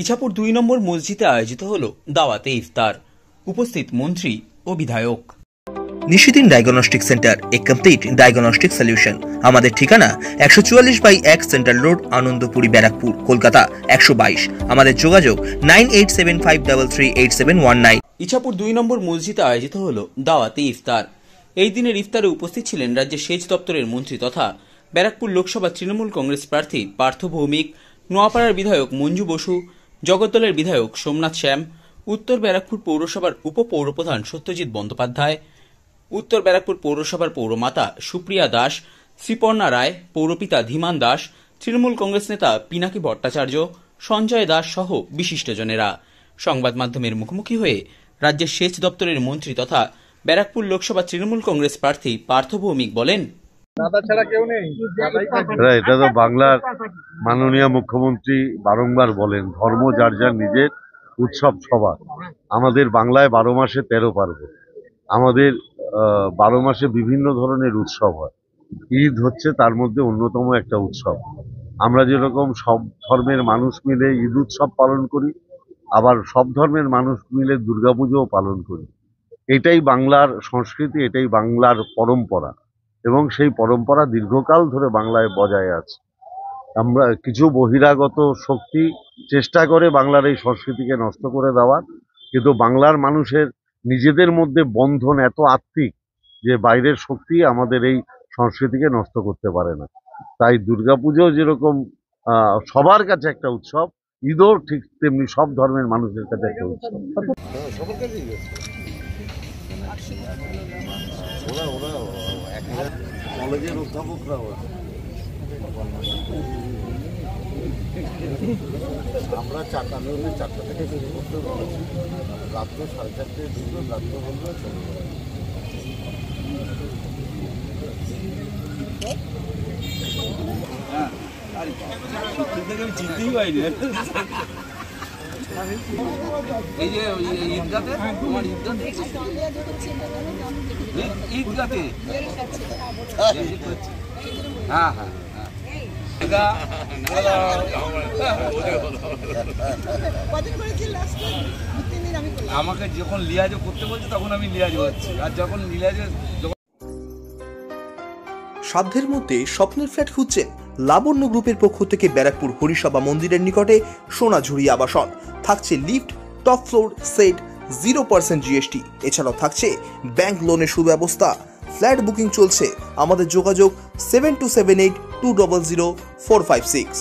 ইছাপুর ২ নম্বর মসজিদে আয়োজিত হল দাওয়াতে ইফতার। উপস্থিত মন্ত্রী ও বিধায়ক। নিশিদিন ডায়াগনস্টিক সেন্টার, এ কমপ্লিট ডায়াগনস্টিক সলিউশন। আমাদের ঠিকানা ১৪৪/১ সেন্ট্রাল রোড, আনন্দপুরি, ব্যারাকপুর, কলকাতা ১২২। আমাদের যোগাযোগ 9875338719। ইছাপুর ২ নম্বর মসজিদে আয়োজিত হল দাওয়াতে ইফতার। এই দিনের ইফতারে উপস্থিত ছিলেন রাজ্যের সেচ দপ্তরের মন্ত্রী তথা ব্যারাকপুর লোকসভা তৃণমূল কংগ্রেস প্রার্থী পার্থ ভৌমিক, নোয়াপাড়ার বিধায়ক মঞ্জু বসু, জগদ্দলের বিধায়ক সোমনাথ শ্যাম, উত্তর ব্যারাকপুর পৌরসভার উপপৌরপ্রধান সত্যজিৎ বন্দ্যোপাধ্যায়, উত্তর ব্যারাকপুর পৌরসভার পৌরমাতা সুপ্রিয়া দাস, শ্রীপর্ণা রায়, পৌরপিতা ধীমান দাস, তৃণমূল কংগ্রেস নেতা পিনাকি ভট্টাচার্য, সঞ্জয় দাস সহ বিশিষ্টজনেরা। সংবাদ মাধ্যমের মুখোমুখি হয়ে রাজ্যের সেচ দপ্তরের মন্ত্রী তথা ব্যারাকপুর লোকসভা তৃণমূল কংগ্রেস প্রার্থী পার্থ ভৌমিক বলেন, এটা তো বাংলার মাননীয় মুখ্যমন্ত্রী বারংবার বলেন, ধর্ম যার যার নিজের, উৎসব সবার। আমাদের বাংলায় ১২ মাসে ১৩ পার্বণ। আমাদের ১২ মাসে বিভিন্ন ধরনের উৎসব হয়। ঈদ হচ্ছে তার মধ্যে অন্যতম একটা উৎসব। আমরা যেরকম সব ধর্মের মানুষ মিলে ঈদ উৎসব পালন করি, আবার সব ধর্মের মানুষ মিলে দুর্গাপুজোও পালন করি। এটাই বাংলার সংস্কৃতি, এটাই বাংলার পরম্পরা, এবং সেই পরম্পরা দীর্ঘকাল ধরে বাংলায় বজায় আছে। আমরা কিছু বহিরাগত শক্তি চেষ্টা করে বাংলার এই সংস্কৃতিকে নষ্ট করে দেওয়ার, কিন্তু বাংলার মানুষের নিজেদের মধ্যে বন্ধন এত আত্মিক যে বাইরের শক্তি আমাদের এই সংস্কৃতিকে নষ্ট করতে পারে না। তাই দুর্গাপুজো যেরকম সবার কাছে একটা উৎসব, ঈদও ঠিক তেমনি সব ধর্মের মানুষের কাছে একটা উৎসব। কলেজের অধ্যাপকরা আমরা ৪টা থেকে শুরু করতে বলেছি, রাত্র ৪:৩০ ঢুকলো, রাত্র বললো চলে যাবে। আমি চিনতেই পাইনি। এই যে ঈদগাতে, তোমার ঈদগাতে, হ্যাঁ হ্যাঁ হ্যাঁ, আমাকে যখন লিয়াজো করতে বলছে তখন আমি লিয়াজো হচ্ছি, আর যখন লিয়াজো। সাধ্যের মধ্যে স্বপ্নের ফ্ল্যাট খুঁজছেন? লাবণ্য গ্রুপের পক্ষ থেকে ব্যারাকপুর হরিসভা মন্দিরের নিকটে সোনাঝুরি আবাসন। থাকছে lift, top floor, set, 0% GST। এছাড়াও থাকছে ব্যাংক লোনের সুব্যবস্থা। ফ্ল্যাট বুকিং চলছে। আমাদের যোগাযোগ 7278200456।